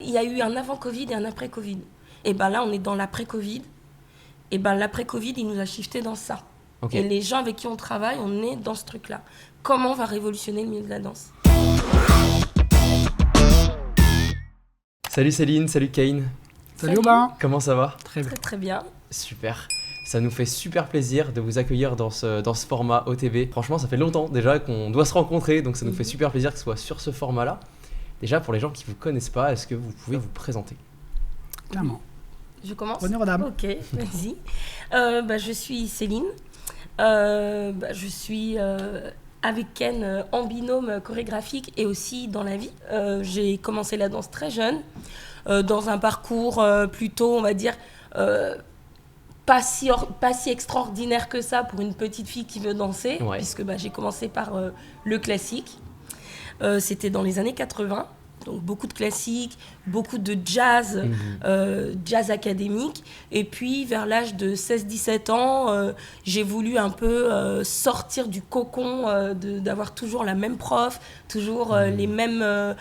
il y a eu un avant-Covid et un après-Covid. Et ben là, on est dans l'après-Covid. Et ben l'après-Covid, il nous a shifté dans ça. Okay. Et les gens avec qui on travaille, on est dans ce truc-là. Comment on va révolutionner le milieu de la danse ? Salut Céline, salut Kane. Salut Aubin. Comment ça va ? Très bien. Très bien. Super. Ça nous fait super plaisir de vous accueillir dans ce format OTV. Franchement, ça fait longtemps déjà qu'on doit se rencontrer, donc ça nous fait super plaisir que ce soit sur ce format-là. Déjà, pour les gens qui ne vous connaissent pas, est-ce que vous pouvez vous présenter ? Clairement. Je commence ? Honneur aux dames. Ok, vas-y. Je suis Céline. Je suis avec Ken en binôme chorégraphique et aussi dans la vie. J'ai commencé la danse très jeune, dans un parcours plutôt, on va dire, pas si extraordinaire que ça pour une petite fille qui veut danser, puisque j'ai commencé par le classique. C'était dans les années 80. Donc beaucoup de classiques, beaucoup de jazz, jazz académique. Et puis vers l'âge de 16-17 ans, j'ai voulu un peu sortir du cocon, d'avoir toujours la même prof, toujours les mêmes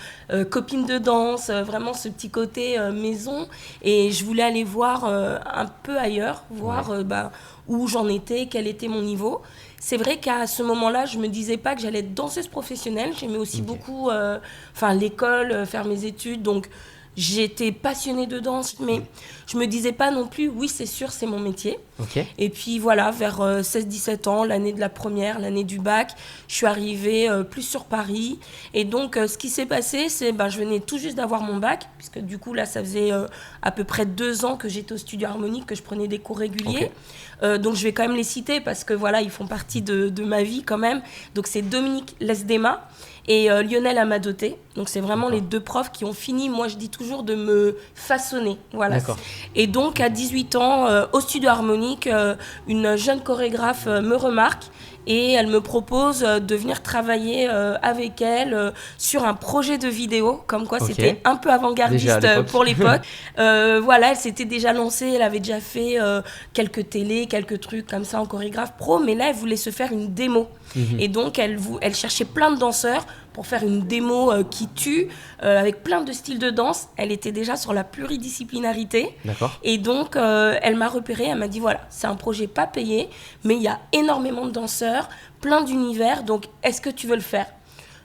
copines de danse, vraiment ce petit côté maison. Et je voulais aller voir un peu ailleurs, voir où j'en étais, quel était mon niveau. C'est vrai qu'à ce moment-là, je ne me disais pas que j'allais être danseuse professionnelle. J'aimais aussi beaucoup l'école, faire mes études. Donc, j'étais passionnée de danse, mais je ne me disais pas non plus, oui, c'est sûr, c'est mon métier. Et puis voilà, vers 16-17 ans, l'année de la première, l'année du bac, je suis arrivée plus sur Paris. Et donc, ce qui s'est passé, c'est que je venais tout juste d'avoir mon bac, puisque du coup, là, ça faisait à peu près 2 ans que j'étais au studio harmonique, que je prenais des cours réguliers. Donc, je vais quand même les citer parce que voilà, ils font partie de ma vie quand même. Donc, c'est Dominique Lesdema et Lionel Amadoté. Donc, c'est vraiment les 2 profs qui ont fini, moi, je dis toujours, de me façonner. Voilà. Et donc, à 18 ans, au studio harmonique, une jeune chorégraphe me remarque et elle me propose de venir travailler avec elle sur un projet de vidéo, comme quoi c'était un peu avant-gardiste pour l'époque. Elle s'était déjà lancée, elle avait déjà fait quelques télés, quelques trucs comme ça en chorégraphe pro, mais là, elle voulait se faire une démo. Et donc, elle cherchait plein de danseurs pour faire une démo qui tue, avec plein de styles de danse. Elle était déjà sur la pluridisciplinarité. Et donc, elle m'a repérée, elle m'a dit, voilà, c'est un projet pas payé, mais il y a énormément de danseurs, plein d'univers, donc est-ce que tu veux le faire ?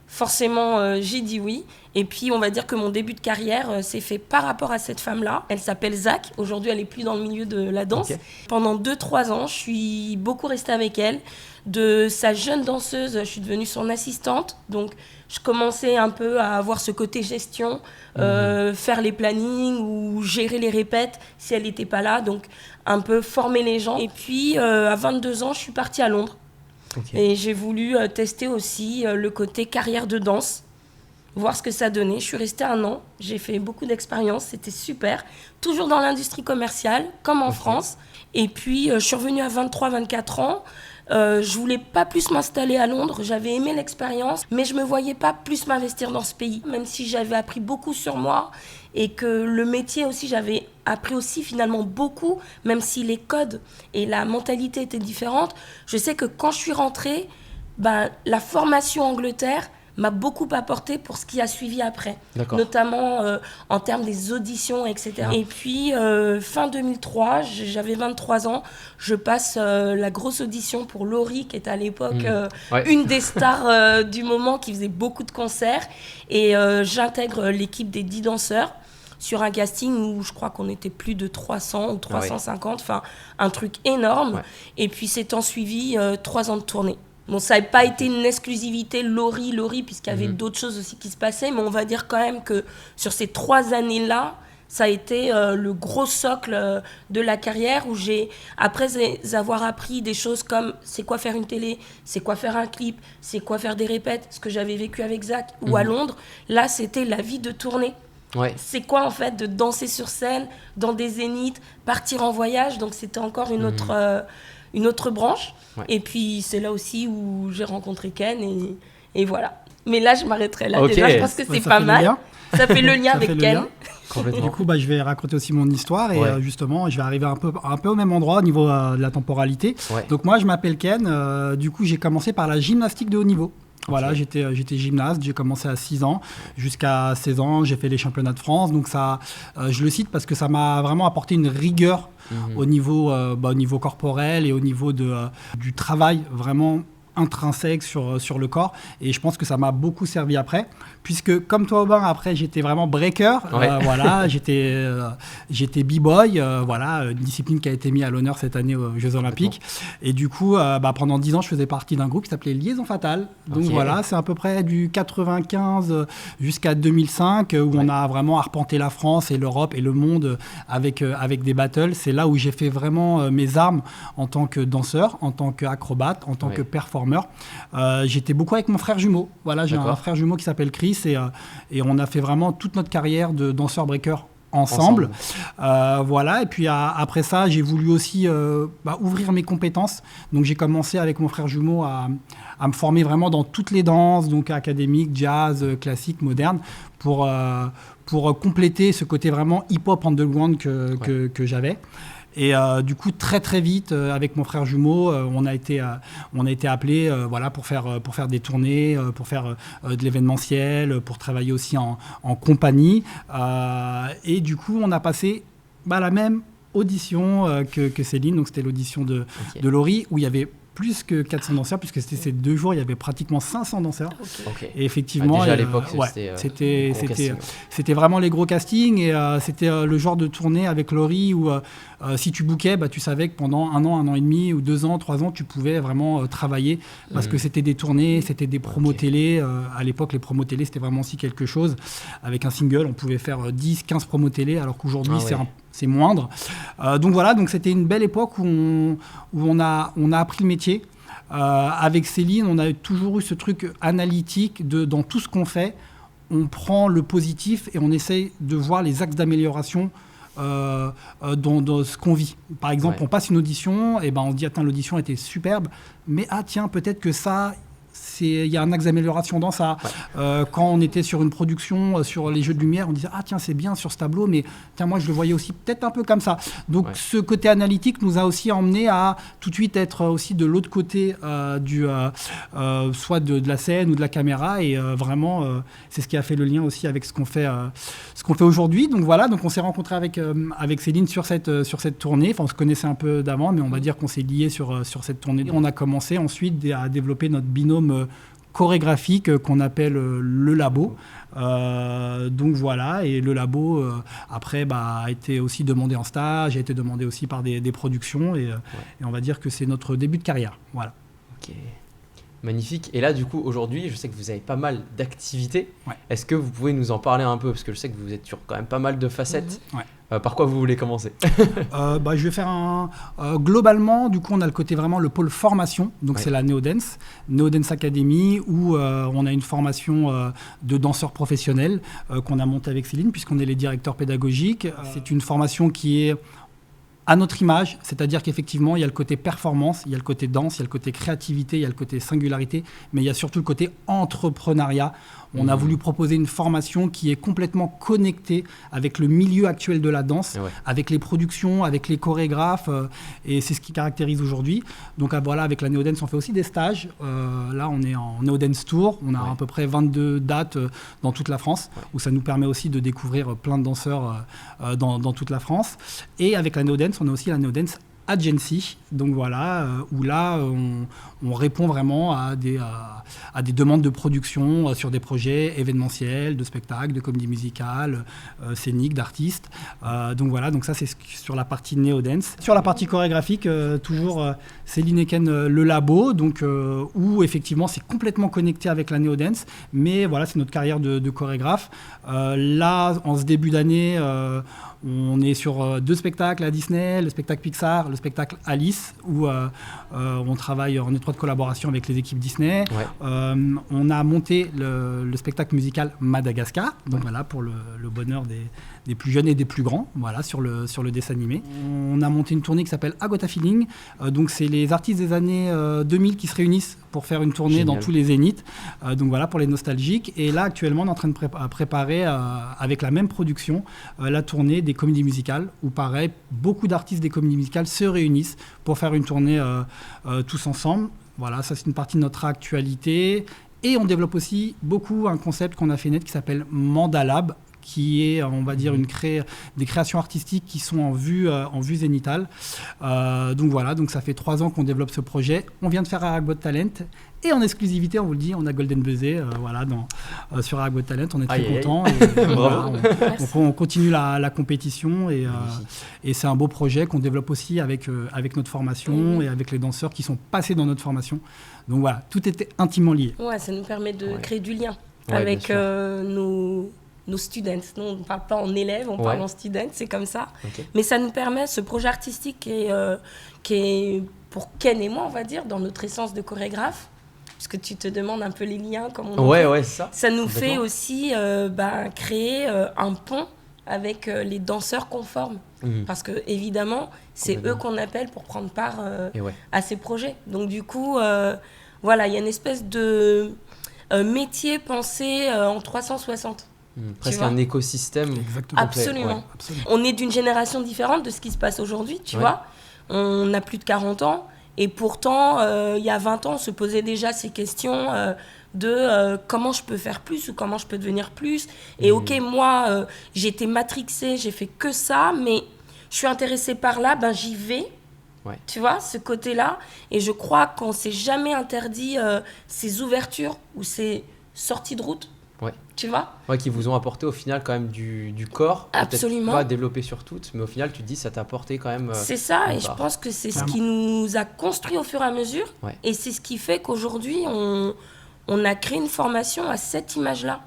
Forcément, j'ai dit oui. Et puis, on va dire que mon début de carrière s'est fait par rapport à cette femme-là. Elle s'appelle Zach. Aujourd'hui, elle n'est plus dans le milieu de la danse. Pendant 2-3 ans, je suis beaucoup restée avec elle. De sa jeune danseuse, je suis devenue son assistante. Donc, je commençais un peu à avoir ce côté gestion, faire les plannings ou gérer les répètes si elle n'était pas là. Donc, un peu former les gens. Et puis, à 22 ans, je suis partie à Londres. Et j'ai voulu tester aussi le côté carrière de danse, voir ce que ça donnait. Je suis restée 1 an, j'ai fait beaucoup d'expériences, c'était super. Toujours dans l'industrie commerciale, comme en France. Et puis, je suis revenue à 23-24 ans. Je voulais pas plus m'installer à Londres, j'avais aimé l'expérience, mais je me voyais pas plus m'investir dans ce pays, même si j'avais appris beaucoup sur moi et que le métier aussi, j'avais appris aussi finalement beaucoup, même si les codes et la mentalité étaient différentes. Je sais que quand je suis rentrée, la formation Angleterre m'a beaucoup apporté pour ce qui a suivi après, notamment en termes des auditions, etc. Et puis, fin 2003, j'avais 23 ans, je passe la grosse audition pour Laurie, qui était à l'époque une des stars du moment, qui faisait beaucoup de concerts, et j'intègre l'équipe des 10 danseurs sur un casting où je crois qu'on était plus de 300 ou 350, enfin un truc énorme. Et puis, s'étant suivi 3 ans de tournée. Bon, ça n'a pas été une exclusivité Laurie, puisqu'il y avait d'autres choses aussi qui se passaient, mais on va dire quand même que sur ces 3 années-là, ça a été le gros socle de la carrière où après avoir appris des choses comme c'est quoi faire une télé, c'est quoi faire un clip, c'est quoi faire des répètes, ce que j'avais vécu avec Zach ou à Londres, là, c'était la vie de tournée. C'est quoi en fait de danser sur scène, dans des zéniths, partir en voyage, donc c'était encore une autre branche. Et puis, c'est là aussi où j'ai rencontré Ken et voilà. Mais là, je m'arrêterai là. Déjà, je pense que c'est pas mal. Ça fait le lien avec Ken. Du coup, je vais raconter aussi mon histoire et justement, je vais arriver un peu au même endroit au niveau de la temporalité. Donc moi, je m'appelle Ken. Du coup, j'ai commencé par la gymnastique de haut niveau. Voilà, j'étais gymnaste, j'ai commencé à 6 ans. Jusqu'à 16 ans, j'ai fait les championnats de France. Donc ça, je le cite parce que ça m'a vraiment apporté une rigueur au niveau corporel et au niveau du travail vraiment intrinsèque sur le corps, et je pense que ça m'a beaucoup servi après, puisque comme toi Aubin, après j'étais vraiment breaker, voilà, j'étais b-boy, voilà, une discipline qui a été mise à l'honneur cette année aux Jeux Olympiques, et du coup pendant 10 ans je faisais partie d'un groupe qui s'appelait Liaison Fatale, donc voilà, c'est à peu près du 95 jusqu'à 2005 où on a vraiment arpenté la France et l'Europe et le monde avec des battles. C'est là où j'ai fait vraiment mes armes en tant que danseur, en tant qu'acrobate, en tant que performeur. J'étais beaucoup avec mon frère jumeau. Voilà, j'ai un frère jumeau qui s'appelle Chris, et on a fait vraiment toute notre carrière de danseur breaker ensemble. Voilà, et puis après ça, j'ai voulu aussi ouvrir mes compétences. Donc j'ai commencé avec mon frère jumeau à me former vraiment dans toutes les danses, donc académique, jazz, classique, moderne, pour compléter ce côté vraiment hip-hop underground que j'avais. Et du coup, très très vite, avec mon frère jumeau, on a été appelés pour faire des tournées, pour faire de l'événementiel, pour travailler aussi en compagnie. Et du coup, on a passé la même audition que Céline. Donc c'était l'audition de Laurie, où il y avait plus que 400 danseurs, puisque c'était ces 2 jours, il y avait pratiquement 500 danseurs. Et effectivement, déjà à l'époque, c'était vraiment les gros castings, et c'était le genre de tournée avec Laurie où si tu bookais, tu savais que pendant 1 an et demi, ou 2 ans, 3 ans, tu pouvais vraiment travailler, parce que c'était des tournées, c'était des promos télé. À l'époque, les promos télé, c'était vraiment aussi quelque chose. Avec un single, on pouvait faire 10, 15 promos télé, alors qu'aujourd'hui, c'est moindre. Donc voilà, donc c'était une belle époque où on a appris le métier. Avec Céline, on a toujours eu ce truc analytique dans tout ce qu'on fait. On prend le positif et on essaye de voir les axes d'amélioration dans ce qu'on vit. Par exemple, on passe une audition, et on se dit l'audition était superbe, mais peut-être que ça, il y a un axe d'amélioration dans ça. Quand on était sur une production, sur les jeux de lumière, on disait c'est bien sur ce tableau, mais moi je le voyais aussi peut-être un peu comme ça. Donc ce côté analytique nous a aussi emmené à tout de suite être aussi de l'autre côté soit de la scène ou de la caméra, et vraiment c'est ce qui a fait le lien aussi avec ce qu'on fait aujourd'hui. Donc voilà, donc on s'est rencontrés avec Céline sur cette tournée. Enfin, on se connaissait un peu d'avant, mais on va dire qu'on s'est liés sur cette tournée. On a commencé ensuite à développer notre binôme chorégraphique qu'on appelle le labo. Donc voilà, et le labo après a été aussi demandé en stage, a été demandé aussi par des productions, et on va dire que c'est notre début de carrière. Voilà. Ok, magnifique. Et là du coup aujourd'hui, je sais que vous avez pas mal d'activités. Est-ce que vous pouvez nous en parler un peu, parce que je sais que vous êtes sur quand même pas mal de facettes. Par quoi vous voulez commencer? Je vais faire globalement, du coup, on a le côté vraiment le pôle formation. Donc, c'est la Neodance Academy, où on a une formation de danseurs professionnels qu'on a montée avec Céline, puisqu'on est les directeurs pédagogiques. C'est une formation qui est à notre image, c'est-à-dire qu'effectivement, il y a le côté performance, il y a le côté danse, il y a le côté créativité, il y a le côté singularité, mais il y a surtout le côté entrepreneuriat. On a voulu proposer une formation qui est complètement connectée avec le milieu actuel de la danse, avec les productions, avec les chorégraphes, et c'est ce qui caractérise aujourd'hui. Donc voilà, avec la Neodance, on fait aussi des stages. Là, on est en Neodance Tour. On a à peu près 22 dates dans toute la France, où ça nous permet aussi de découvrir plein de danseurs dans toute la France. Et avec la Neodance, on a aussi la Neodance Agency, donc voilà, où là on répond vraiment à des demandes de production sur des projets événementiels, de spectacles, de comédie musicale, scéniques, d'artistes. Donc voilà, donc ça c'est sur la partie néo-dance. Sur la partie chorégraphique, toujours Céline et Ken le labo, donc où effectivement c'est complètement connecté avec la néo-dance, mais voilà, c'est notre carrière de chorégraphe. Là, en ce début d'année, on est sur 2 spectacles à Disney, le spectacle Pixar, le spectacle Alice, où on travaille en étroite collaboration avec les équipes Disney. On a monté le spectacle musical Madagascar, donc voilà, pour le bonheur des plus jeunes et des plus grands, voilà, sur le dessin animé. On a monté une tournée qui s'appelle Agota Feeling, donc c'est les artistes des années 2000 qui se réunissent pour faire une tournée dans tous les zéniths, donc voilà, pour les nostalgiques. Et là, actuellement, on est en train de préparer, avec la même production, la tournée des comédies musicales, où pareil, beaucoup d'artistes des comédies musicales se réunissent pour faire une tournée tous ensemble. Voilà, ça c'est une partie de notre actualité. Et on développe aussi beaucoup un concept qu'on a fait naître qui s'appelle Mandalab, qui est, on va dire, des créations artistiques qui sont en vue zénitale. Donc voilà, donc ça fait 3 ans qu'on développe ce projet. On vient de faire Arac Got Talent. Et en exclusivité, on vous le dit, on a Golden Buzzé sur Arac Got Talent. On est très contents. Bravo. On continue la compétition et c'est un beau projet qu'on développe aussi avec notre formation et avec les danseurs qui sont passés dans notre formation. Donc voilà, tout était intimement lié. Ouais, ça nous permet de créer du lien Ouais, avec nos students. Nous, on ne parle pas en élèves, on parle en students, c'est comme ça. Okay. Mais ça nous permet, ce projet artistique qui est pour Ken et moi, on va dire, dans notre essence de chorégraphe, parce que tu te demandes un peu les liens, comme on en fait. Ça nous fait aussi créer un pont avec les danseurs qu'on forme. Parce que évidemment, c'est eux qu'on appelle pour prendre part à ces projets. Donc du coup, voilà, il y a une espèce de métier pensé en 360. Presque un écosystème. Exactement. Absolument. Ouais, absolument. On est d'une génération différente de ce qui se passe aujourd'hui, tu vois. On a plus de 40 ans. Et pourtant, il y a 20 ans, on se posait déjà ces questions de comment je peux faire plus ou comment je peux devenir plus. Et ok, moi, j'ai été matrixée, j'ai fait que ça, mais je suis intéressée par là, j'y vais. Ouais. Tu vois, ce côté-là. Et je crois qu'on ne s'est jamais interdit ces ouvertures ou ces sorties de route. Ouais. Tu vois ? Ouais, qui vous ont apporté au final quand même du corps. Absolument. Peut-être pas développé sur toutes, mais au final, tu te dis ça t'a apporté quand même. C'est ça, et je pense que c'est ce qui nous a construit au fur et à mesure. Ouais. Et c'est ce qui fait qu'aujourd'hui, on a créé une formation à cette image-là.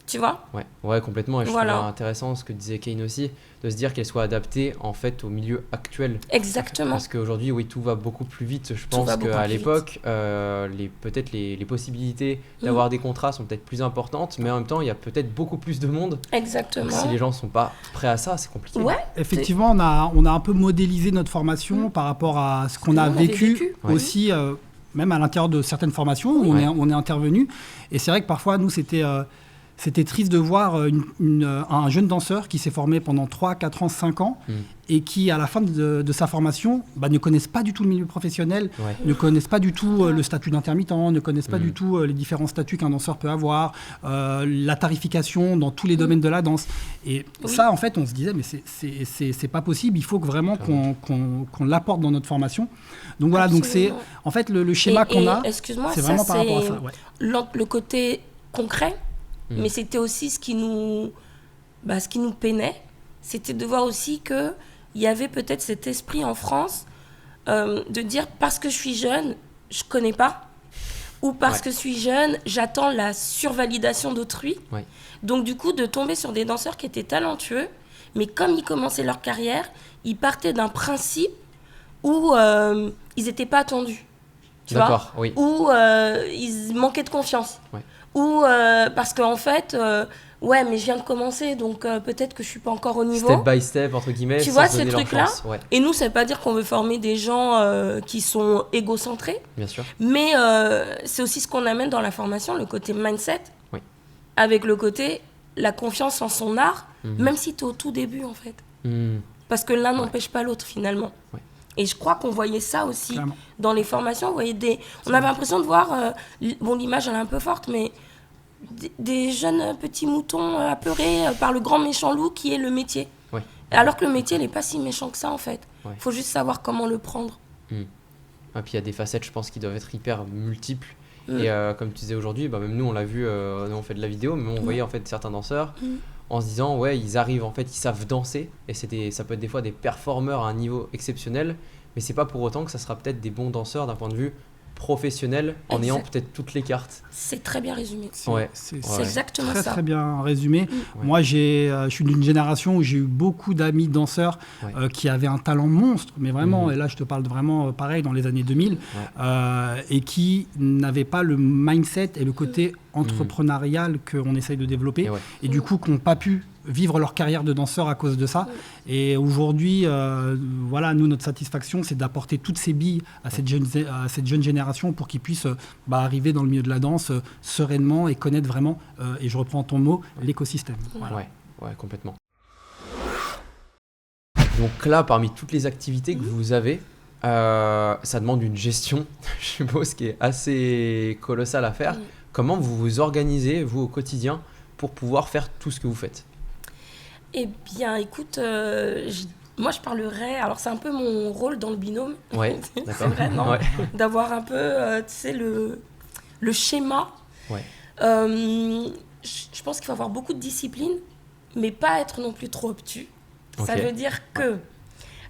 Tu vois ? Ouais, complètement. Et je trouve intéressant ce que disait Kane aussi, de se dire qu'elle soit adaptée en fait au milieu actuel. Exactement. Parce qu'aujourd'hui, oui, tout va beaucoup plus vite. Je pense qu'à l'époque, peut-être les possibilités d'avoir des contrats sont peut-être plus importantes, mais en même temps, il y a peut-être beaucoup plus de monde. Exactement. Donc, si les gens ne sont pas prêts à ça, c'est compliqué. Ouais. Effectivement, on a un peu modélisé notre formation par rapport à ce qu'on a vécu aussi, même à l'intérieur de certaines formations où on est intervenu. Et c'est vrai que parfois, nous, c'était triste de voir un jeune danseur qui s'est formé pendant 3, 4 ans, 5 ans et qui, à la fin de sa formation, ne connaissent pas du tout le milieu professionnel, ne connaissent pas du tout le statut d'intermittent, ne connaissent pas du tout les différents statuts qu'un danseur peut avoir, la tarification dans tous les domaines de la danse. Et ça, en fait, on se disait, mais c'est pas possible, il faut que vraiment qu'on l'apporte dans notre formation. Donc voilà, donc c'est en fait le schéma qu'on a, c'est vraiment par rapport à ça. Le côté concret. Mais c'était aussi ce qui nous peinait, c'était de voir aussi qu'il y avait peut-être cet esprit en France de dire parce que je suis jeune, je ne connais pas, ou parce que je suis jeune, j'attends la survalidation d'autrui. Ouais. Donc du coup, de tomber sur des danseurs qui étaient talentueux, mais comme ils commençaient leur carrière, ils partaient d'un principe où ils n'étaient pas attendus, tu vois, où ils manquaient de confiance. Ouais. Ou parce qu'en fait, mais je viens de commencer, donc peut-être que je ne suis pas encore au niveau. Step by step, entre guillemets. Tu vois, ce truc-là. Et nous, ça ne veut pas dire qu'on veut former des gens qui sont égocentrés. Bien sûr. Mais c'est aussi ce qu'on amène dans la formation, le côté mindset. Oui. Avec le côté, la confiance en son art, même si tu es au tout début, en fait. Parce que l'un n'empêche pas l'autre, finalement. Ouais. Et je crois qu'on voyait ça aussi dans les formations. On avait l'impression de voir, l'image elle est un peu forte, mais des jeunes petits moutons apeurés par le grand méchant loup qui est le métier. Ouais. Alors que le métier n'est pas si méchant que ça en fait. Il faut juste savoir comment le prendre. Et puis il y a des facettes, je pense, qui doivent être hyper multiples. Et comme tu disais aujourd'hui, même nous on l'a vu, nous on fait de la vidéo, mais on voyait en fait certains danseurs en se disant ils arrivent, en fait ils savent danser et ça peut être des fois des performeurs à un niveau exceptionnel, mais c'est pas pour autant que ça sera peut-être des bons danseurs d'un point de vue professionnel en ayant peut-être toutes les cartes. C'est très bien résumé. C'est exactement très, ça. Très bien résumé. Moi, je suis d'une génération où j'ai eu beaucoup d'amis danseurs qui avaient un talent monstre, mais vraiment, et là je te parle vraiment pareil dans les années 2000, et qui n'avaient pas le mindset et le côté entrepreneurial qu'on essaye de développer, et du coup qui n'ont pas pu vivre leur carrière de danseur à cause de ça. Et aujourd'hui, nous, notre satisfaction, c'est d'apporter toutes ces billes à cette jeune génération pour qu'ils puissent arriver dans le milieu de la danse sereinement et connaître vraiment, et je reprends ton mot, l'écosystème. Voilà. Ouais, complètement. Donc là, parmi toutes les activités que vous avez, ça demande une gestion, je suppose, qui est assez colossale à faire. Comment vous vous organisez, vous, au quotidien, pour pouvoir faire tout ce que vous faites ? Eh bien, écoute, moi, je parlerais... Alors, c'est un peu mon rôle dans le binôme. Ouais, d'accord. C'est vrai, non ? Ouais. D'avoir un peu, tu sais, le schéma. Ouais. Je pense qu'il faut avoir beaucoup de discipline, mais pas être non plus trop obtus. Ça veut dire que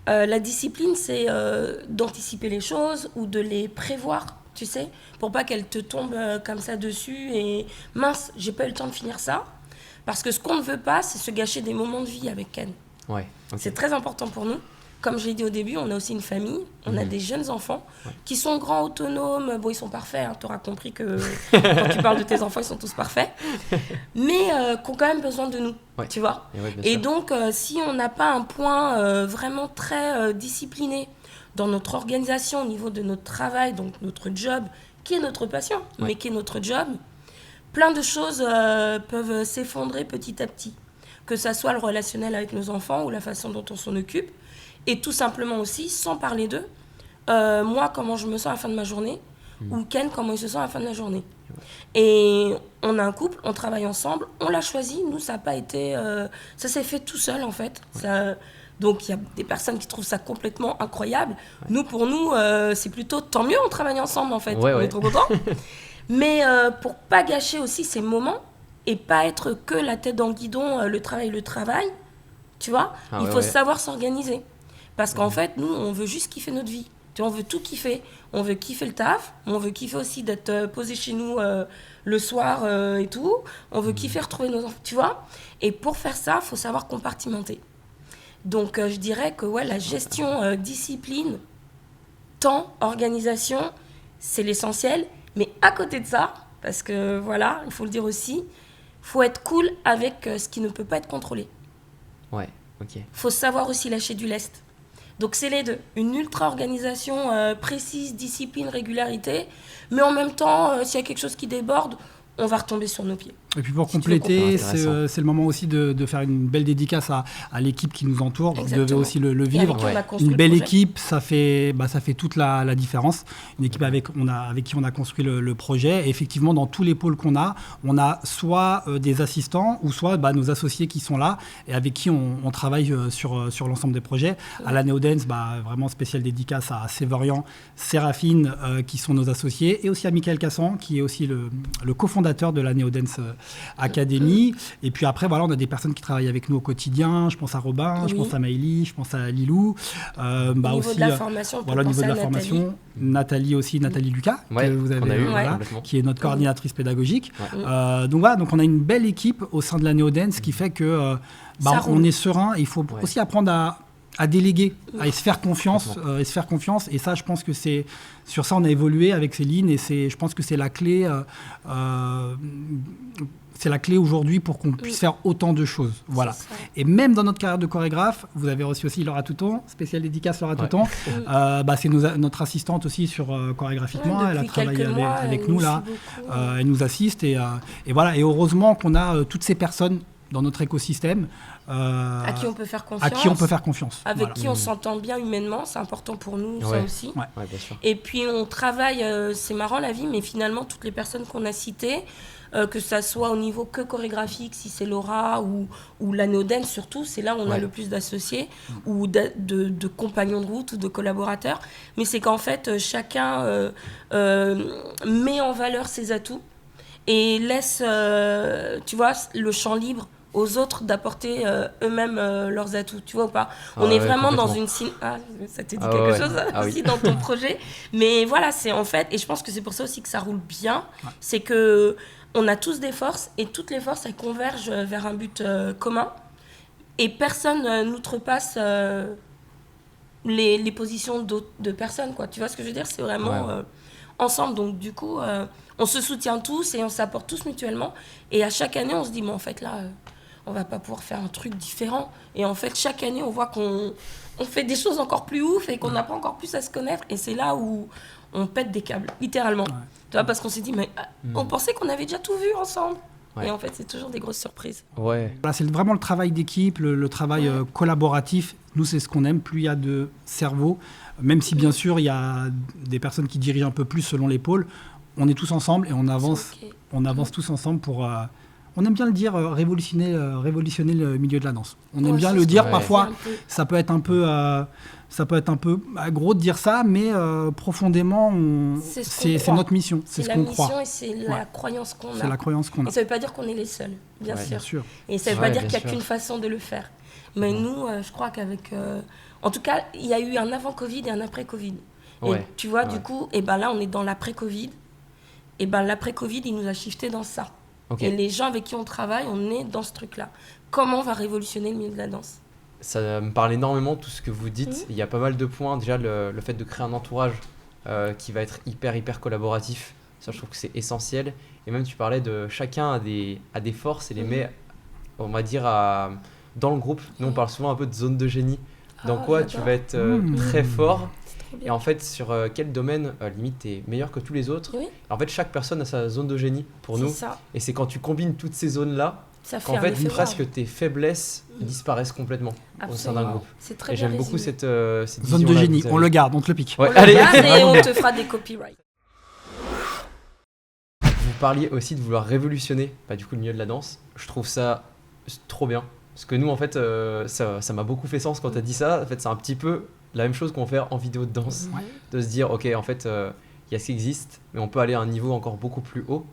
la discipline, c'est d'anticiper les choses ou de les prévoir, tu sais, pour pas qu'elles te tombent comme ça dessus et mince, j'ai pas eu le temps de finir ça. Parce que ce qu'on ne veut pas, c'est se gâcher des moments de vie avec Ken. Ouais, okay. C'est très important pour nous. Comme je l'ai dit au début, on a aussi une famille, on a des jeunes enfants qui sont grands, autonomes. Bon, ils sont parfaits, hein. Tu auras compris que quand tu parles de tes enfants, ils sont tous parfaits. Mais qui ont quand même besoin de nous, tu vois. Et donc, si on n'a pas un point vraiment très discipliné dans notre organisation, au niveau de notre travail, donc notre job, qui est notre passion, mais qui est notre job, plein de choses peuvent s'effondrer petit à petit. Que ça soit le relationnel avec nos enfants ou la façon dont on s'en occupe. Et tout simplement aussi, sans parler d'eux, moi, comment je me sens à la fin de ma journée, ou Ken, comment il se sent à la fin de la journée. Et on a un couple, on travaille ensemble, on l'a choisi. Nous, ça n'a pas été... ça s'est fait tout seul, en fait. Ça, donc, il y a des personnes qui trouvent ça complètement incroyable. Nous, pour nous, c'est plutôt tant mieux, on travaille ensemble, en fait. On est trop contents. Mais pour pas gâcher aussi ces moments et pas être que la tête dans le guidon, le travail, tu vois, il faut savoir s'organiser. Parce qu'en fait, nous, on veut juste kiffer notre vie. Tu vois, on veut tout kiffer. On veut kiffer le taf, on veut kiffer aussi d'être posé chez nous le soir et tout. On veut kiffer retrouver nos enfants, tu vois. Et pour faire ça, il faut savoir compartimenter. Donc, je dirais que la gestion, discipline, temps, organisation, c'est l'essentiel. Mais à côté de ça, parce que voilà, il faut le dire aussi, il faut être cool avec ce qui ne peut pas être contrôlé. Ouais, ok. Il faut savoir aussi lâcher du lest. Donc c'est les deux, une ultra-organisation précise, discipline, régularité, mais en même temps, s'il y a quelque chose qui déborde, on va retomber sur nos pieds. Et puis pour compléter, c'est le moment aussi de faire une belle dédicace à l'équipe qui nous entoure. Exactement. Vous devez aussi le vivre. Une belle équipe, ça fait toute la différence. Une équipe avec qui on a construit le projet. Et effectivement, dans tous les pôles qu'on a, on a soit des assistants ou soit nos associés qui sont là et avec qui on travaille sur l'ensemble des projets. À la Néo-Dance, vraiment spéciale dédicace à Séverian, Séraphine, qui sont nos associés, et aussi à Michael Cassan, qui est aussi le cofondateur de la Néo-Dance Academy. Et puis après, on a des personnes qui travaillent avec nous au quotidien. Je pense à Robin, je pense à Maëlie, je pense à Lilou. Au niveau de la formation, au niveau de la formation, Nathalie aussi, Nathalie Lucas, que vous avez, qui est notre coordinatrice pédagogique. Donc on a une belle équipe au sein de la Néo-Dance qui fait que on est serein. Et il faut aussi apprendre à déléguer, à se faire confiance, et ça, je pense que c'est sur ça on a évolué avec Céline, et je pense que c'est la clé. C'est la clé aujourd'hui pour qu'on puisse faire autant de choses. Voilà. Et même dans notre carrière de chorégraphe, vous avez reçu aussi Laura Touton, spéciale dédicace Laura Touton. C'est notre assistante aussi sur chorégraphiquement. Elle a travaillé avec nous là. Elle nous assiste et voilà. Et heureusement qu'on a toutes ces personnes dans notre écosystème. À qui on peut faire confiance. Avec qui on s'entend bien humainement, c'est important pour nous, ça aussi. Ouais, bien sûr. Et puis on travaille, c'est marrant la vie, mais finalement toutes les personnes qu'on a citées, que ça soit au niveau que chorégraphique, si c'est Laura ou la Néo-Dance surtout, c'est là où on a le plus d'associés ou de compagnons de route ou de collaborateurs. Mais c'est qu'en fait, chacun met en valeur ses atouts et laisse, tu vois, le champ libre aux autres d'apporter eux-mêmes leurs atouts, tu vois ou pas. On est vraiment dans une... ça te dit quelque chose aussi dans ton projet. Mais voilà, c'est en fait... Et je pense que c'est pour ça aussi que ça roule bien. C'est que on a tous des forces et toutes les forces, elles convergent vers un but commun. Et personne n'outrepasse les positions de personnes, quoi. Tu vois ce que je veux dire ? C'est vraiment ensemble. Donc du coup, on se soutient tous et on s'apporte tous mutuellement. Et à chaque année, on se dit, mais en fait là... on va pas pouvoir faire un truc différent. Et en fait, chaque année, on voit qu'on fait des choses encore plus ouf et qu'on apprend encore plus à se connaître. Et c'est là où on pète des câbles, littéralement. Tu vois, parce qu'on s'est dit, mais on pensait qu'on avait déjà tout vu ensemble. Ouais. Et en fait, c'est toujours des grosses surprises. Ouais. Voilà, c'est vraiment le travail d'équipe, le travail collaboratif. Nous, c'est ce qu'on aime. Plus il y a de cerveau, même si bien sûr, il y a des personnes qui dirigent un peu plus selon les pôles, on est tous ensemble et on avance, C'est ok. on avance tous ensemble pour... on aime bien le dire, révolutionner le milieu de la danse. On aime Ouais, bien c'est le ce dire, qu'on parfois, fait un peu. ça peut être un peu gros de dire ça, mais profondément, C'est ce qu'on c'est croit. notre mission, c'est ce la qu'on mission croit. et c'est la croyance qu'on C'est a. la croyance qu'on a. Et ça veut pas dire qu'on est les seuls, bien Ouais, sûr. Bien sûr. Et ça veut Ouais, pas dire bien qu'il n'y a sûr. qu'une façon de le faire. Mais nous, je crois qu'avec... En tout cas, il y a eu un avant-Covid et un après-Covid. Et Ouais. tu vois, Ouais. du coup, et ben là, on est dans l'après-Covid. Et ben l'après-Covid, il nous a shifté dans ça. Ok. Et les gens avec qui on travaille, on est dans ce truc-là. Comment on va révolutionner le milieu de la danse? Ça me parle énormément tout ce que vous dites. Il y a pas mal de points. Déjà, le fait de créer un entourage qui va être hyper collaboratif. Ça, je trouve que c'est essentiel. Et même, tu parlais de chacun a des forces et les met, on va dire, dans le groupe. Nous, on parle souvent un peu de zone de génie. Dans Ah, quoi tu j'adore. vas être Mmh. très fort. C'est trop Et bien. en fait, sur quel domaine, limite, t'es meilleur que tous les autres. Oui, En fait, chaque personne a sa zone de génie pour nous. c'est ça. Et c'est quand tu combines toutes ces zones-là Ça fait qu'en un fait, effet presque wow. tain faiblesse disparaissent complètement au sein d'un Absolument. groupe. C'est très Et bien j'aime beaucoup résumé. cette Zone de vision-là que génie, vous on avez. le garde, on te le pique. Ouais, On le allez, garde et vraiment on bien. te fera des copyrights. Vous parliez aussi de vouloir révolutionner du coup, le milieu de la danse. Je trouve ça trop bien. Parce que nous, en fait, ça m'a beaucoup fait sens quand tu as dit ça. En fait, c'est un petit peu la même chose qu'on fait en vidéo de danse. Ouais. De se dire, ok, en fait, il y a ce qui existe, mais on peut aller à un niveau encore beaucoup plus haut.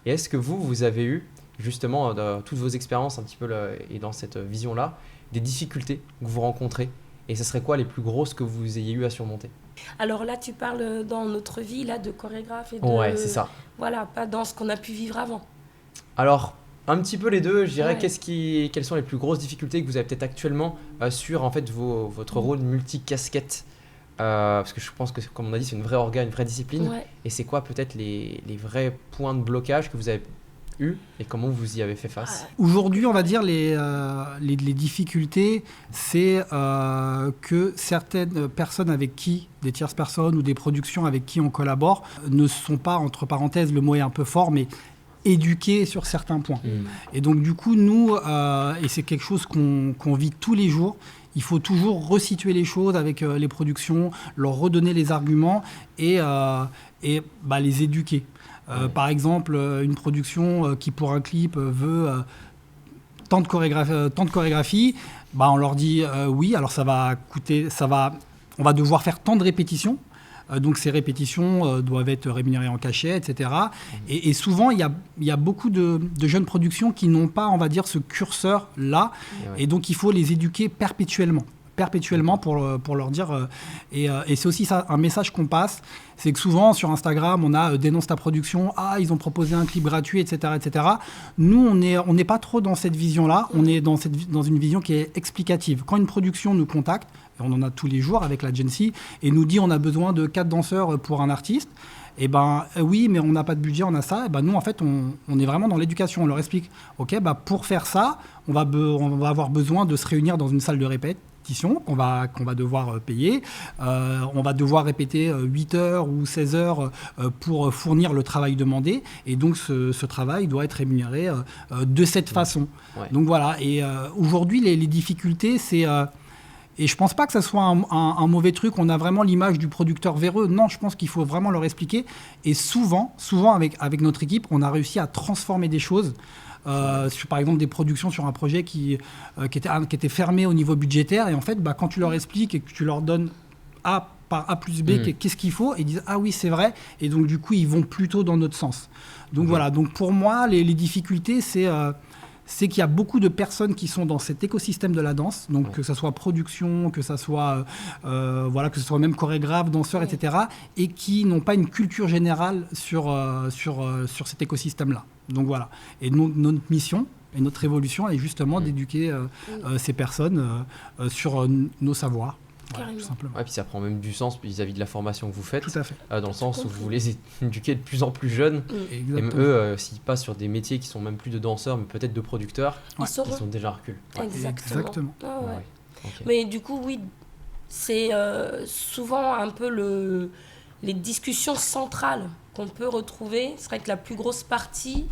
Et est-ce que vous avez eu, justement, dans toutes vos expériences un petit peu là, et dans cette vision-là, des difficultés que vous rencontrez? Et ce serait quoi les plus grosses que vous ayez eu à surmonter? Alors là, tu parles dans notre vie là, de chorégraphe et de... Ouais, c'est ça. Voilà, pas dans ce qu'on a pu vivre avant. Alors, un petit peu les deux, je dirais, Ouais. quelles sont les plus grosses difficultés que vous avez peut-être actuellement sur en fait, votre rôle multicasquette parce que je pense que, comme on a dit, c'est une vraie orga, une vraie discipline. Ouais. Et c'est quoi peut-être les vrais points de blocage que vous avez eu et comment vous y avez fait face? Aujourd'hui, on va dire les difficultés, c'est que certaines personnes avec qui, des tierces personnes ou des productions avec qui on collabore, ne sont pas, entre parenthèses, le mot est un peu fort, mais éduqués sur certains points. Et donc du coup, nous, et c'est quelque chose qu'on vit tous les jours, il faut toujours resituer les choses avec les productions, leur redonner les arguments et les éduquer. Par exemple, une production qui pour un clip veut tant de chorégraphie, on leur dit oui, alors ça va coûter, on va devoir faire tant de répétitions. Donc ces répétitions doivent être rémunérées en cachet, etc. Et souvent, il y a beaucoup de jeunes productions qui n'ont pas, on va dire, ce curseur-là. Et donc, il faut les éduquer perpétuellement pour leur dire... et c'est aussi ça, un message qu'on passe, c'est que souvent, sur Instagram, on a « dénonce ta production »,« ah, ils ont proposé un clip gratuit », etc. etc. Nous, on n'est pas trop dans cette vision-là, on est dans une vision qui est explicative. Quand une production nous contacte, et on en a tous les jours avec l'agency, et nous dit on a besoin de 4 danseurs pour un artiste, et oui, mais on n'a pas de budget, on a ça. Et nous, en fait, on est vraiment dans l'éducation. On leur explique, ok, pour faire ça, on va avoir besoin de se réunir dans une salle de répétition qu'on va devoir payer. On va devoir répéter 8 heures ou 16 heures pour fournir le travail demandé. Et donc, ce travail doit être rémunéré de cette façon. Ouais. Donc voilà. Et aujourd'hui, les difficultés, c'est... Et je pense pas que ça soit un mauvais truc. On a vraiment l'image du producteur véreux. Non, je pense qu'il faut vraiment leur expliquer. Et souvent avec notre équipe, on a réussi à transformer des choses. Sur, par exemple, des productions sur un projet qui était fermé au niveau budgétaire. Et en fait, quand tu leur expliques et que tu leur donnes A par A plus B, qu'est-ce qu'il faut, et ils disent ah oui, c'est vrai. Et donc, du coup, ils vont plutôt dans notre sens. Donc voilà. Donc pour moi, les difficultés, c'est qu'il y a beaucoup de personnes qui sont dans cet écosystème de la danse, donc que ce soit production, que ce soit même chorégraphe, danseur, etc., et qui n'ont pas une culture générale sur cet écosystème-là. Donc voilà. Et notre mission et notre évolution est justement d'éduquer ces personnes sur nos savoirs. Voilà, tout simplement. Ouais, puis ça prend même du sens vis-à-vis de la formation que vous faites, Tout à fait. dans le sens où vous les éduquez de plus en plus jeunes. Et même eux, s'ils passent sur des métiers qui sont même plus de danseurs, mais peut-être de producteurs, ils sont déjà en recul. Ouais. Exactement. Ah ouais. Okay. Mais du coup, oui, c'est souvent un peu les discussions centrales qu'on peut retrouver. C'est vrai que la plus grosse partie,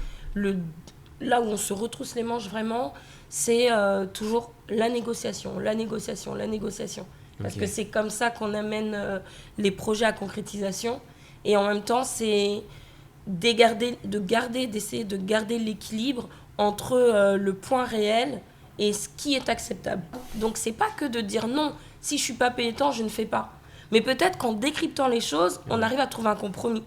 là où on se retrousse les manches vraiment, c'est toujours la négociation. Parce que c'est comme ça qu'on amène les projets à concrétisation. Et en même temps, c'est d'essayer de garder l'équilibre entre le point réel et ce qui est acceptable. Donc, c'est pas que de dire non, si je suis pas payé tant, je ne fais pas. Mais peut-être qu'en décryptant les choses, on arrive à trouver un compromis.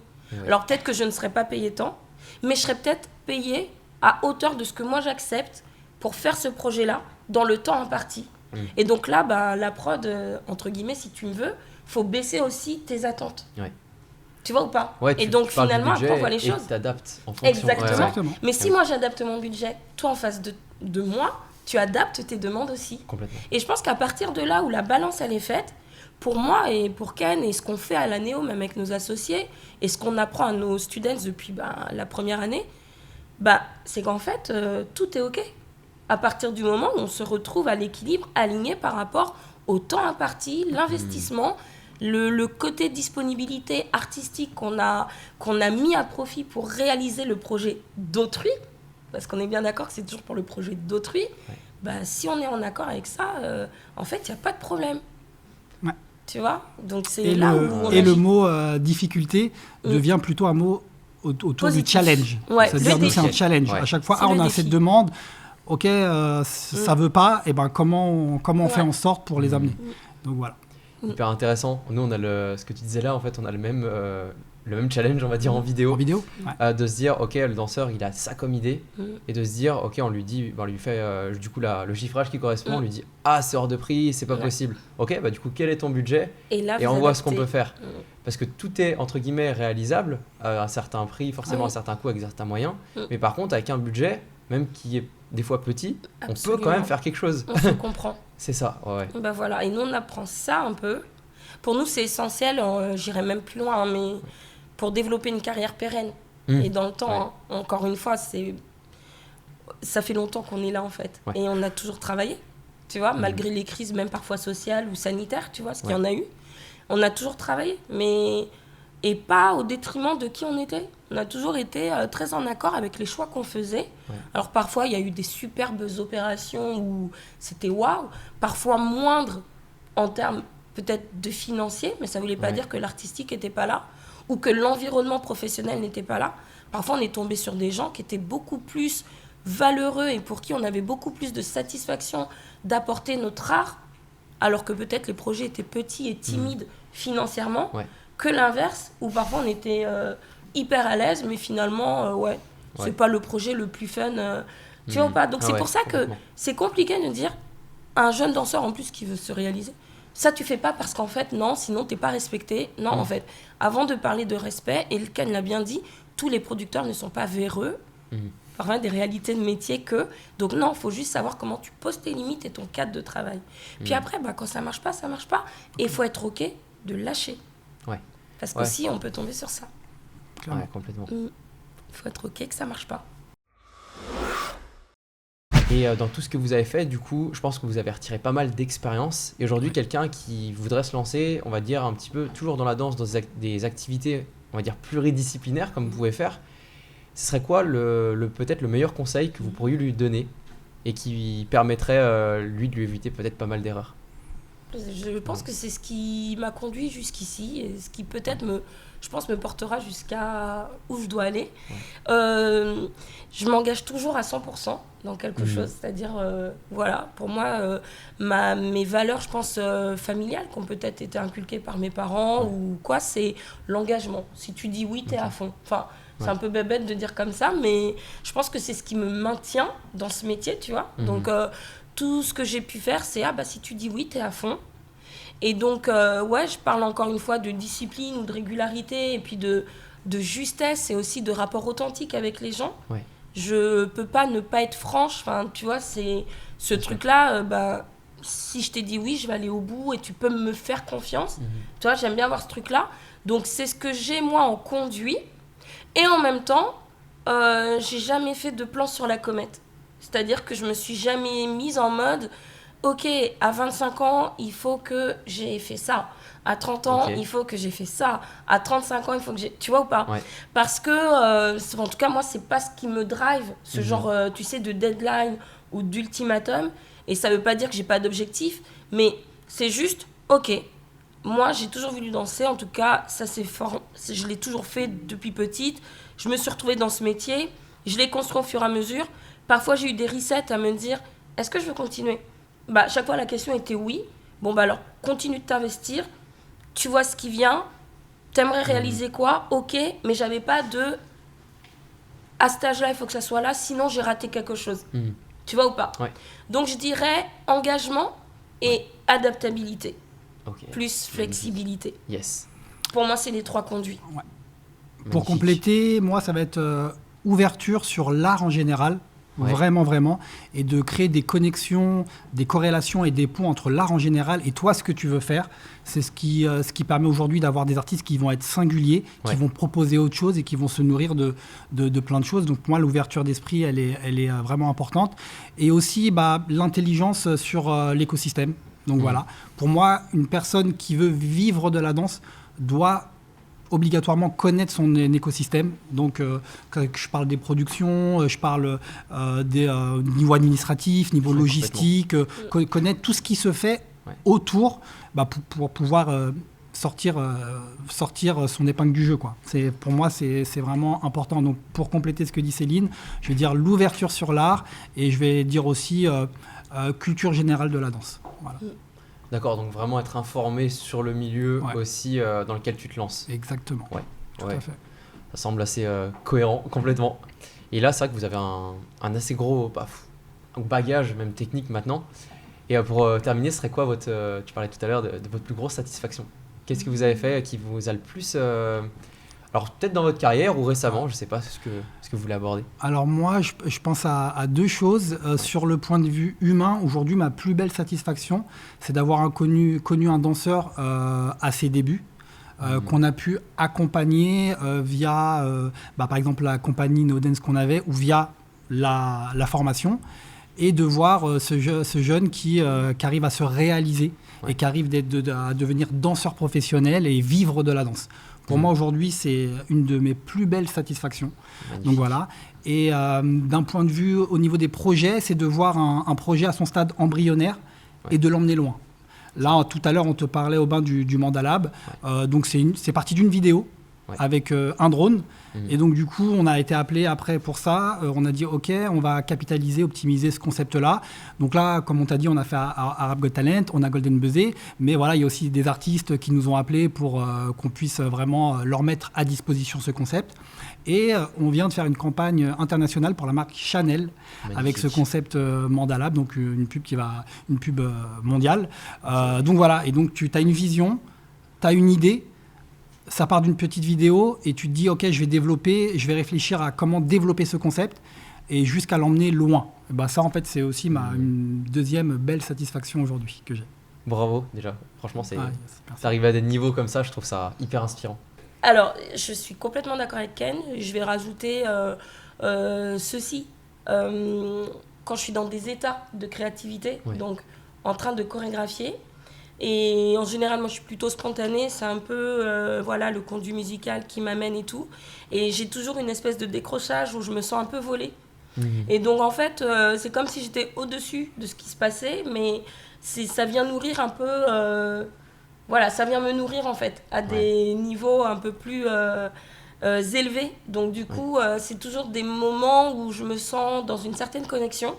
Alors, peut-être que je ne serai pas payé tant, mais je serai peut-être payé à hauteur de ce que moi j'accepte pour faire ce projet-là dans le temps imparti. Et donc là, la prod, entre guillemets, si tu me veux, faut baisser aussi tes attentes. Ouais. Tu vois ou pas? Ouais, et donc finalement, après, on voit les et choses. tu t'adaptes en fonction. Exactement. Mais si moi j'adapte mon budget, toi en face de moi, tu adaptes tes demandes aussi. Complètement. Et je pense qu'à partir de là où la balance elle est faite, pour moi et pour Ken, et ce qu'on fait à la Néo, même avec nos associés, et ce qu'on apprend à nos students depuis la première année, c'est qu'en fait, tout est OK. À partir du moment où on se retrouve à l'équilibre, aligné par rapport au temps imparti, l'investissement, le côté disponibilité artistique qu'on a mis à profit pour réaliser le projet d'autrui, parce qu'on est bien d'accord que c'est toujours pour le projet d'autrui, si on est en accord avec ça, en fait, il n'y a pas de problème. Ouais. Tu vois? Donc c'est et là le, où on et le agit. mot devient plutôt du autour Positif. du challenge. Ouais, C'est-à-dire le nous, c'est un défi. challenge. Ouais. À chaque fois, C'est on le a défi. cette demande, ok, ça veut pas, et comment on fait Ouais. en sorte pour les amener. Donc voilà. Hyper intéressant. Nous, on a ce que tu disais là, en fait, on a le même challenge, on va dire, en vidéo. En vidéo, ouais. De se dire, ok, le danseur, il a ça comme idée. Et de se dire, ok, on lui dit, on lui fait du coup le chiffrage qui correspond, on lui dit, ah, c'est hors de prix, c'est pas possible. Ok, du coup, quel est ton budget? Et là, Et vous on voit ce qu'on adaptez. peut faire. Parce que tout est, entre guillemets, réalisable à un certain prix, forcément à un certain coût, avec certains moyens. Mais par contre, avec un budget, même qui est des fois petit, on peut Absolument. quand même faire quelque chose. On se comprend. C'est ça, ouais. Voilà, et nous on apprend ça un peu. Pour nous c'est essentiel, j'irai même plus loin, mais pour développer une carrière pérenne. Et dans le temps, encore une fois, ça fait longtemps qu'on est là en fait. Et on a toujours travaillé, tu vois, malgré les crises même parfois sociales ou sanitaires, tu vois, ce qu'il y en a eu. On a toujours travaillé, et pas au détriment de qui on était. On a toujours été très en accord avec les choix qu'on faisait. Alors parfois, il y a eu des superbes opérations où c'était waouh. Parfois moindres en termes peut-être de financier, mais ça ne voulait pas dire que l'artistique n'était pas là ou que l'environnement professionnel n'était pas là. Parfois, on est tombé sur des gens qui étaient beaucoup plus valeureux et pour qui on avait beaucoup plus de satisfaction d'apporter notre art, alors que peut-être les projets étaient petits et timides financièrement, que l'inverse, où parfois on était hyper à l'aise, mais finalement, c'est pas le projet le plus fun. Tu vois ou pas? Donc c'est pour ça que c'est compliqué de dire un jeune danseur en plus qui veut se réaliser. Ça, tu fais pas parce qu'en fait, non, sinon t'es pas respecté. Non, en fait, avant de parler de respect, et Ken l'a bien dit, tous les producteurs ne sont pas véreux. Parfois, des réalités de métier que... Donc non, il faut juste savoir comment tu poses tes limites et ton cadre de travail. Puis après, quand ça marche pas, ça marche pas. Et il faut être OK de lâcher. Parce qu'aussi, on peut tomber sur ça. Ouais, complètement. Il faut être OK que ça marche pas. Et dans tout ce que vous avez fait, du coup, je pense que vous avez retiré pas mal d'expérience. Et aujourd'hui, quelqu'un qui voudrait se lancer, on va dire un petit peu, toujours dans la danse, dans des activités, on va dire pluridisciplinaires, comme vous pouvez faire, ce serait quoi peut-être le meilleur conseil que vous pourriez lui donner et qui permettrait, lui, de lui éviter peut-être pas mal d'erreurs? Je pense que c'est ce qui m'a conduit jusqu'ici et ce qui peut-être me portera jusqu'à où je dois aller. Je m'engage toujours à 100% dans quelque chose, c'est-à-dire, pour moi, mes valeurs, je pense, familiales, qui ont peut-être été inculquées par mes parents ou quoi, c'est l'engagement. Si tu dis oui, t'es à fond. Enfin, c'est un peu bébête de dire comme ça, mais je pense que c'est ce qui me maintient dans ce métier, tu vois. Donc, tout ce que j'ai pu faire, c'est si tu dis oui, t'es à fond. Et donc, je parle encore une fois de discipline ou de régularité et puis de justesse et aussi de rapport authentique avec les gens. Je peux pas ne pas être franche. Enfin, tu vois, c'est ce truc-là. Si je t'ai dit oui, je vais aller au bout et tu peux me faire confiance. Tu vois, j'aime bien avoir ce truc-là. Donc, c'est ce que j'ai moi en conduit. Et en même temps, j'ai jamais fait de plan sur la comète. C'est-à-dire que je me suis jamais mise en mode ok, à 25 ans, il faut que j'ai fait ça. À 30 ans, Ok. il faut que j'ai fait ça. À 35 ans, il faut que j'ai... Tu vois ou pas? Ouais. Parce que, en tout cas, moi, c'est pas ce qui me drive, ce genre, tu sais, de deadline ou d'ultimatum. Et ça veut pas dire que j'ai pas d'objectif, mais c'est juste, ok, moi, j'ai toujours voulu danser. En tout cas, je l'ai toujours fait depuis petite. Je me suis retrouvée dans ce métier. Je l'ai construit au fur et à mesure. Parfois, j'ai eu des resets à me dire, est-ce que je veux continuer? Bah, chaque fois, la question était oui. Bon, bah alors, continue de t'investir. Tu vois ce qui vient. T'aimerais réaliser quoi? Ok, mais j'avais pas de... À cet âge-là, il faut que ça soit là, sinon j'ai raté quelque chose. Mhm. Tu vois ou pas? Ouais. Donc, je dirais engagement et adaptabilité, Ok. plus flexibilité. Yes. Pour moi, c'est les 3 conduits. Pour Magnifique. compléter, moi, ça va être ouverture sur l'art en général, Ouais. vraiment, vraiment, et de créer des connexions, des corrélations et des ponts entre l'art en général et toi, ce que tu veux faire. C'est ce qui permet aujourd'hui d'avoir des artistes qui vont être singuliers, Ouais. qui vont proposer autre chose et qui vont se nourrir de plein de choses. Donc pour moi, l'ouverture d'esprit, elle est vraiment importante. Et aussi l'intelligence sur l'écosystème. Donc voilà, pour moi, une personne qui veut vivre de la danse doit obligatoirement connaître son écosystème. Donc, quand je parle des productions, je parle des niveaux administratifs, niveau Ouais, logistique, connaître tout ce qui se fait Ouais. autour pour pouvoir sortir son épingle du jeu, quoi. Pour moi, c'est vraiment important. Donc, pour compléter ce que dit Céline, je vais dire l'ouverture sur l'art et je vais dire aussi culture générale de la danse. Voilà. D'accord, donc vraiment être informé sur le milieu Ouais. aussi dans lequel tu te lances. Exactement. Ouais. Tout Ouais. à fait. Ça semble assez cohérent, complètement. Et là, c'est vrai que vous avez un assez gros bagage, même technique maintenant. Et pour terminer, ce serait quoi tu parlais tout à l'heure de votre plus grosse satisfaction? Qu'est-ce que vous avez fait qui vous a le plus... alors peut-être dans votre carrière ou récemment, je sais pas ce que vous voulez aborder. Alors moi, je pense à deux choses. Sur le point de vue humain, aujourd'hui, ma plus belle satisfaction, c'est d'avoir connu un danseur à ses débuts, qu'on a pu accompagner via, par exemple, la compagnie No Dance qu'on avait, ou via la formation, et de voir ce jeune qui arrive à se réaliser et qui arrive à devenir danseur professionnel et vivre de la danse. Pour moi, aujourd'hui, c'est une de mes plus belles satisfactions. Magnifique. Donc voilà. Et d'un point de vue au niveau des projets, c'est de voir un projet à son stade embryonnaire et de l'emmener loin. Là, tout à l'heure, on te parlait au bain du Mandalab. Donc c'est parti d'une vidéo avec un drone. Et donc du coup, on a été appelé après pour ça. On a dit ok, on va capitaliser, optimiser ce concept-là. Donc là, comme on t'a dit, on a fait Arab Got Talent, on a Golden Buzzer. Mais voilà, il y a aussi des artistes qui nous ont appelés pour qu'on puisse vraiment leur mettre à disposition ce concept. Et on vient de faire une campagne internationale pour la marque Chanel. Magnifique. Avec ce concept Mandalab, donc une pub mondiale. Donc voilà, et donc tu as une vision, tu as une idée. Ça part d'une petite vidéo et tu te dis ok, je vais réfléchir à comment développer ce concept et jusqu'à l'emmener loin. Et ça en fait c'est aussi une deuxième belle satisfaction aujourd'hui que j'ai. Bravo déjà, franchement Yes, merci. d'arriver à des niveaux comme ça, je trouve ça hyper inspirant. Alors, je suis complètement d'accord avec Ken. Je vais rajouter ceci. Quand je suis dans des états de créativité, donc en train de chorégraphier, et en général, moi, je suis plutôt spontanée. C'est un peu le conduit musical qui m'amène et tout. Et j'ai toujours une espèce de décrochage où je me sens un peu volée. Et donc, en fait, c'est comme si j'étais au-dessus de ce qui se passait, mais ça vient nourrir un peu... ça vient me nourrir, en fait, à des niveaux un peu plus élevés. Donc, du coup, c'est toujours des moments où je me sens dans une certaine connexion.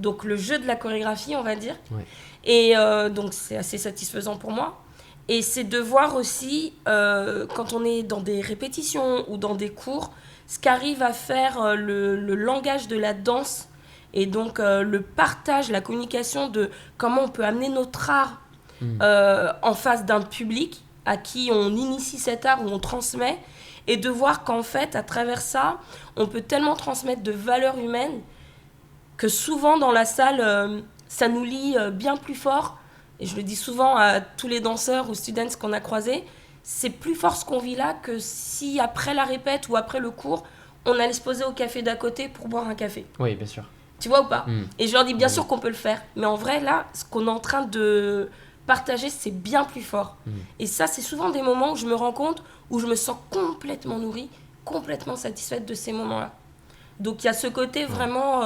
Donc, le jeu de la chorégraphie, on va dire. Ouais. Et donc, c'est assez satisfaisant pour moi. Et c'est de voir aussi, quand on est dans des répétitions ou dans des cours, ce qu'arrive à faire le langage de la danse et donc le partage, la communication de comment on peut amener notre art en face d'un public à qui on initie cet art ou on transmet, et de voir qu'en fait, à travers ça, on peut tellement transmettre de valeurs humaines que souvent dans la salle, ça nous lie bien plus fort. Et je le dis souvent à tous les danseurs ou students qu'on a croisés, c'est plus fort ce qu'on vit là que si après la répète ou après le cours, on allait se poser au café d'à côté pour boire un café. Oui, bien sûr. Tu vois ou pas? Et je leur dis bien sûr qu'on peut le faire. Mais en vrai, là, ce qu'on est en train de partager, c'est bien plus fort. Et ça, c'est souvent des moments où je me rends compte, où je me sens complètement nourrie, complètement satisfaite de ces moments-là. Donc il y a ce côté vraiment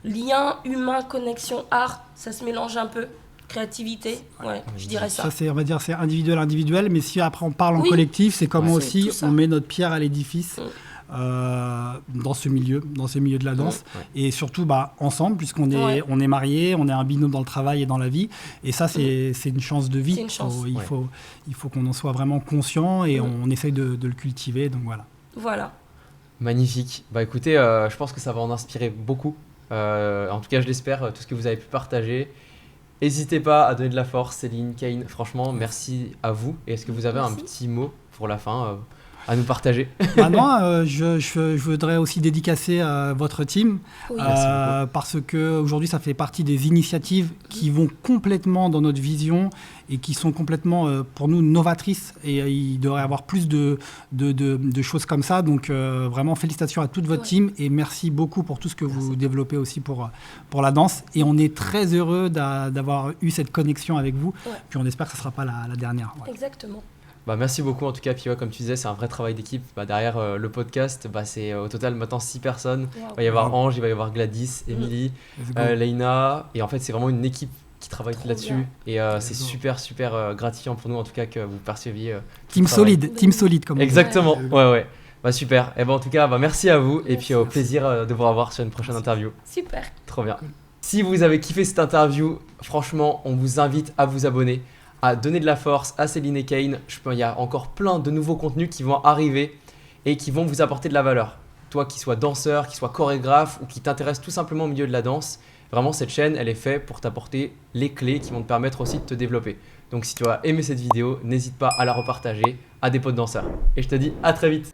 lien humain, connexion, art, ça se mélange un peu. Créativité, ouais, je dirais ça. Ça, c'est, on va dire, c'est individuel, mais si après on parle en collectif, c'est comment aussi on met notre pierre à l'édifice. Dans ce milieu de la danse et surtout ensemble puisqu'on est on est mariés, on est un binôme dans le travail et dans la vie et ça c'est une chance de vie. Il faut qu'on en soit vraiment conscient et on essaye de le cultiver, donc voilà. Magnifique. Bah écoutez, je pense que ça va en inspirer beaucoup, en tout cas je l'espère, tout ce que vous avez pu partager. N'hésitez pas à donner de la force, Céline, Kane, franchement merci à vous. Et est-ce que vous avez un petit mot pour la fin à nous partager? Non, je voudrais aussi dédicacer votre team parce que aujourd'hui ça fait partie des initiatives qui vont complètement dans notre vision et qui sont complètement pour nous novatrices et il devrait y avoir plus de choses comme ça, donc vraiment félicitations à toute votre team et merci beaucoup pour tout ce que vous développez aussi pour la danse et on est très heureux d'avoir eu cette connexion avec vous puis on espère que ce ne sera pas la dernière. Exactement. Merci beaucoup en tout cas, puis comme tu disais c'est un vrai travail d'équipe. Derrière le podcast c'est au total maintenant 6 personnes. Il va y avoir Ange, il va y avoir Gladys, Émilie, Leïna et en fait c'est vraiment une équipe qui travaille là-dessus et c'est super gratifiant pour nous en tout cas que vous perceviez team solide comme exactement. Ouais. Super, et en tout cas merci à vous et puis au plaisir de vous revoir sur une prochaine interview. Super, trop bien. Si vous avez kiffé cette interview, franchement on vous invite à vous abonner, à donner de la force à Céline et Kane. Il y a encore plein de nouveaux contenus qui vont arriver et qui vont vous apporter de la valeur. Toi qui sois danseur, qui sois chorégraphe ou qui t'intéresse tout simplement au milieu de la danse, vraiment cette chaîne elle est faite pour t'apporter les clés qui vont te permettre aussi de te développer. Donc si tu as aimé cette vidéo, n'hésite pas à la repartager à des potes danseurs. Et je te dis à très vite.